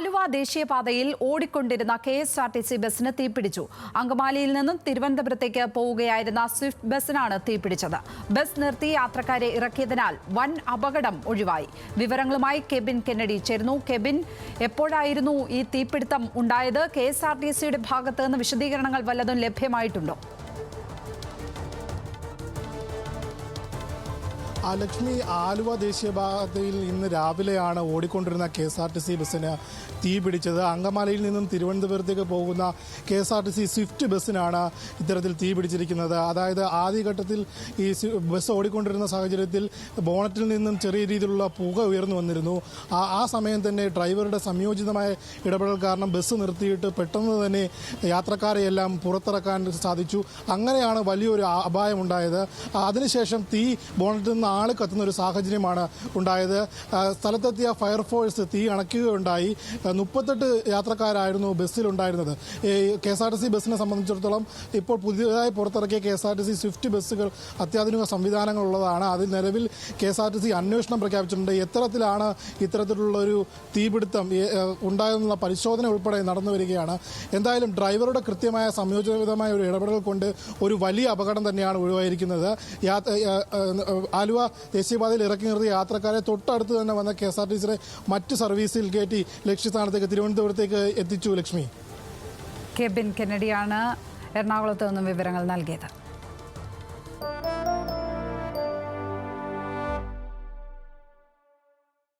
ആലുവ ദേശീയപാതയിൽ ഓടിക്കൊണ്ടിരുന്ന KSRTC ബസിന് തീപിടിച്ചു. അങ്കമാലിയിൽ നിന്നും തിരുവനന്തപുരത്തേക്ക് പോവുകയായിരുന്ന സ്വിഫ്റ്റ് ബസിനാണ് തീപിടിച്ചത്. ബസ് നിർത്തി യാത്രക്കാരെ ഇറക്കിയതിനാൽ വൻ അപകടം ഒഴിവായി. വിവരങ്ങളുമായി കെബിൻ കെന്നഡി ചേരുന്നു. കെബിൻ, എപ്പോഴായിരുന്നു ഈ തീപിടുത്തം ഉണ്ടായത്? KSRTCയുടെ ഭാഗത്ത് നിന്ന് വിശദീകരണങ്ങൾ വല്ലതും ലഭ്യമായിട്ടുണ്ടോ? ലക്ഷ്മി, ആലുവ ദേശീയപാതയിൽ ഇന്ന് രാവിലെയാണ് ഓടിക്കൊണ്ടിരുന്ന KSRTC ബസ്സിന് തീ പിടിച്ചത്. അങ്കമാലിയിൽ നിന്നും തിരുവനന്തപുരത്തേക്ക് പോകുന്ന KSRTC സ്വിഫ്റ്റ് ബസ്സിനാണ് ഇത്തരത്തിൽ തീ പിടിച്ചിരിക്കുന്നത്. അതായത് ആദ്യഘട്ടത്തിൽ ഈ ബസ് ഓടിക്കൊണ്ടിരുന്ന സാഹചര്യത്തിൽ ബോണറ്റിൽ നിന്നും ചെറിയ രീതിയിലുള്ള പുക ഉയർന്നു വന്നിരുന്നു. ആ സമയം തന്നെ ഡ്രൈവറുടെ സംയോജിതമായ ഇടപെടൽ കാരണം ബസ് നിർത്തിയിട്ട് പെട്ടെന്ന് തന്നെ യാത്രക്കാരെയെല്ലാം പുറത്തിറക്കാൻ സാധിച്ചു. അങ്ങനെയാണ് വലിയൊരു അപായമുണ്ടായത്. അതിനുശേഷം തീ ബോണറ്റിൽ നിന്ന് ആള് കത്തുന്ന ഒരു സാഹചര്യമാണ് ഉണ്ടായത്. സ്ഥലത്തെത്തിയ ഫയർഫോഴ്സ് തീ അണയ്ക്കുകയുണ്ടായി. 38 യാത്രക്കാരായിരുന്നു ബസ്സിലുണ്ടായിരുന്നത്. KSRTC ബസ്സിനെ സംബന്ധിച്ചിടത്തോളം ഇപ്പോൾ പുതിയതായി പുറത്തിറക്കിയ KSRTC സ്വിഫ്റ്റ് ബസ്സുകൾ അത്യാധുനിക സംവിധാനങ്ങളുള്ളതാണ്. അതിൽ നിലവിൽ KSRTC അന്വേഷണം പ്രഖ്യാപിച്ചിട്ടുണ്ട്. എത്തരത്തിലാണ് ഇത്തരത്തിലുള്ളൊരു തീപിടുത്തം ഉണ്ടായെന്നുള്ള പരിശോധന ഉൾപ്പെടെ നടന്നു വരികയാണ്. എന്തായാലും ഡ്രൈവറുടെ കൃത്യമായ സംയോജിതമായ ഒരു ഇടപെടൽ കൊണ്ട് ഒരു വലിയ അപകടം തന്നെയാണ് ഒഴിവായിരിക്കുന്നത്. ആലുവ ദേശീയപാതയിൽ ഇറക്കി നിർത്തിയ യാത്രക്കാരെ തൊട്ടടുത്ത് തന്നെ വന്ന KSRTCയുടെ മറ്റ് സർവീസിൽ കയറ്റി ലക്ഷ്യസ്ഥാനത്തേക്ക് തിരുവനന്തപുരത്തേക്ക് എത്തിച്ചു. ലക്ഷ്മി, കെബിൻ കെന്നഡിയാണ് എറണാകുളത്ത് നിന്നും വിവരങ്ങൾ നൽകിയത്.